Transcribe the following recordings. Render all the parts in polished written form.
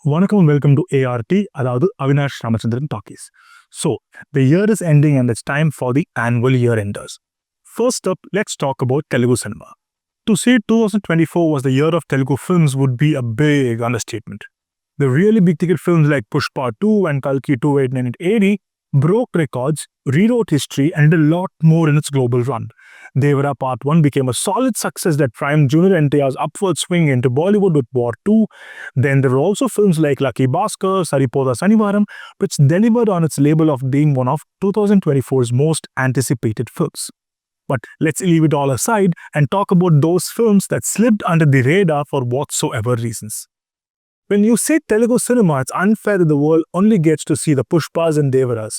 Vanakkam and welcome to ART, அதாவது Avinash Ramachandran Talkies. So, the year is ending and it's time for the annual year enders. First up, let's talk about Telugu cinema. To say 2024 was the year of Telugu films would be a big understatement. The really big ticket films like Pushpa 2 and Kalki 289880 broke records, rewrote history, and did a lot more in its global run. Devara Part 1 became a solid success that primed Junior NTR's upward swing into Bollywood with War 2. Then there were also films like Lucky Bhaskar, Saripoda Sanivaram, which delivered on its label of being one of 2024's most anticipated films. But let's leave it all aside and talk about those films that slipped under the radar for whatsoever reasons. When you say Telugu cinema, it's unfair that the world only gets to see the Pushpas and Devaras.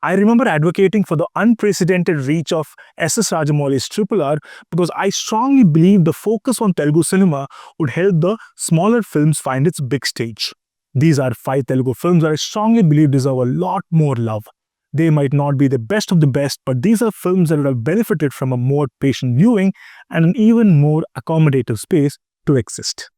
I remember advocating for the unprecedented reach of S.S. Rajamouli's RRR because I strongly believe the focus on Telugu cinema would help the smaller films find its big stage. These are 5 Telugu films that I strongly believe deserve a lot more love. They might not be the best of the best, but these are films that would have benefited from a more patient viewing and an even more accommodative space to exist.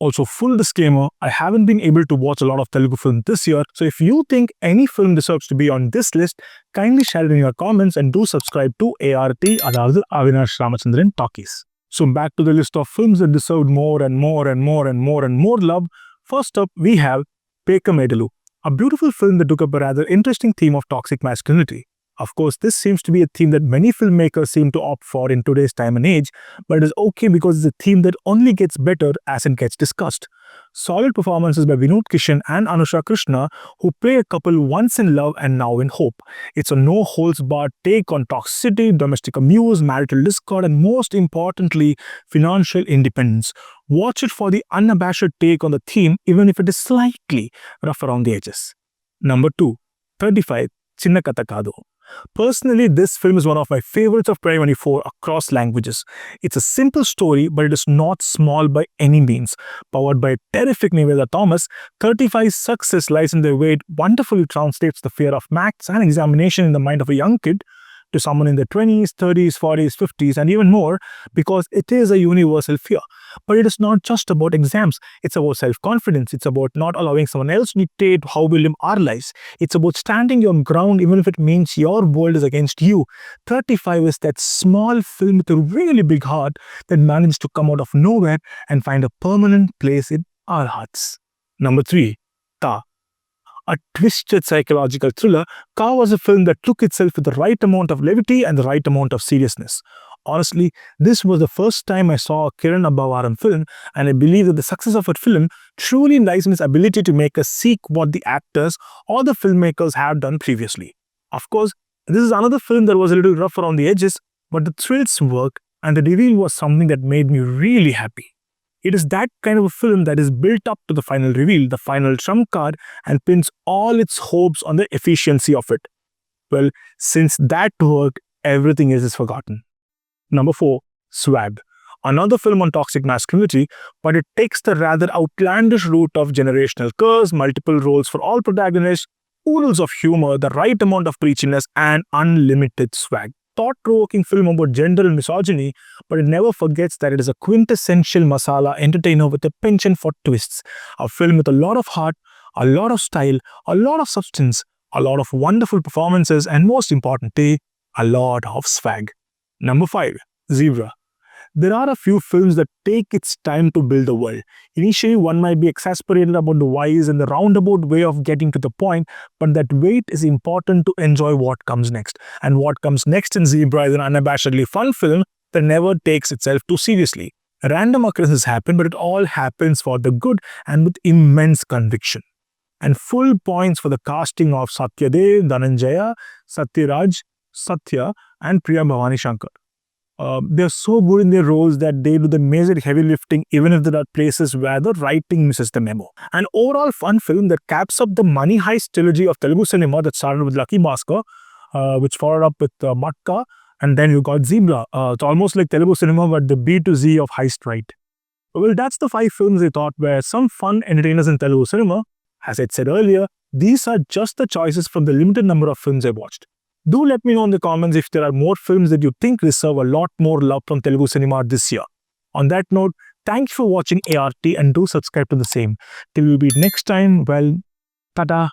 Also, full disclaimer, I haven't been able to watch a lot of Telugu films this year, so if you think any film deserves to be on this list, kindly share it in your comments and do subscribe to ART, அதாவது Avinash Ramachandran Talkies. So back to the list of films that deserved more and more and more and more and more love. First up, we have Pekamedalu, a beautiful film that took up a rather interesting theme of toxic masculinity. Of course, this seems to be a theme that many filmmakers seem to opt for in today's time and age, but it is okay because it's a theme that only gets better as it gets discussed. Solid performances by Vinod Kishan and Anusha Krishna, who play a couple once in love and now in hope. It's a no-holds-barred take on toxicity, domestic abuse, marital discord, and most importantly, financial independence. Watch it for the unabashed take on the theme, even if it is slightly rough around the edges. Number 2, 35, Chinkakado. Personally, this film is one of my favorites of 2024 across languages. It's a simple story, but it is not small by any means. Powered by terrific Niveda Thomas, 35's success lies in the way it wonderfully translates the fear of maths and examination in the mind of a young kid to someone in their 20s, 30s, 40s, 50s, and even more, because it is a universal fear. But it is not just about exams. It's about self-confidence. It's about not allowing someone else to dictate how we live our lives. It's about standing your ground even if it means your world is against you. 35 is that small film with a really big heart that managed to come out of nowhere and find a permanent place in our hearts. Number 3, Ta. A twisted psychological thriller, Ka was a film that took itself with the right amount of levity and the right amount of seriousness. Honestly, this was the first time I saw a Kiran Abhavaram film, and I believe that the success of a film truly lies in its ability to make us seek what the actors or the filmmakers have done previously. Of course, this is another film that was a little rough around the edges, but the thrills work, and the reveal was something that made me really happy. It is that kind of a film that is built up to the final reveal, the final trump card, and pins all its hopes on the efficiency of it. Well, since that worked, everything else is forgotten. Number 4, Swag. Another film on toxic masculinity, but it takes the rather outlandish route of generational curse, multiple roles for all protagonists, oodles of humor, the right amount of preachiness, and unlimited swag. Thought-provoking film about gender and misogyny, but it never forgets that it is a quintessential masala entertainer with a penchant for twists. A film with a lot of heart, a lot of style, a lot of substance, a lot of wonderful performances, and most importantly, a lot of swag. Number 5, Zebra. There are a few films that take its time to build the world. Initially, one might be exasperated about the whys and the roundabout way of getting to the point, but that wait is important to enjoy what comes next. And what comes next in Zebra is an unabashedly fun film that never takes itself too seriously. Random occurrences happen, but it all happens for the good and with immense conviction. And full points for the casting of Satyadev, Dhananjaya, Satyaraj, Satya, and Priya Bhavani Shankar. They're so good in their roles that they do the major heavy lifting even if there are places where the writing misses the memo. An overall fun film that caps up the money heist trilogy of Telugu cinema that started with Lucky Bhaskar, which followed up with Matka, and then you got Zebra. It's almost like Telugu cinema but the B to Z of heist right. Well, that's the 5 films I thought were some fun entertainers in Telugu cinema. As I said earlier, these are just the choices from the limited number of films I watched. Do let me know in the comments if there are more films that you think deserve a lot more love from Telugu cinema this year. On that note, thank you for watching ART and do subscribe to the same. Till we meet next time, well, tada.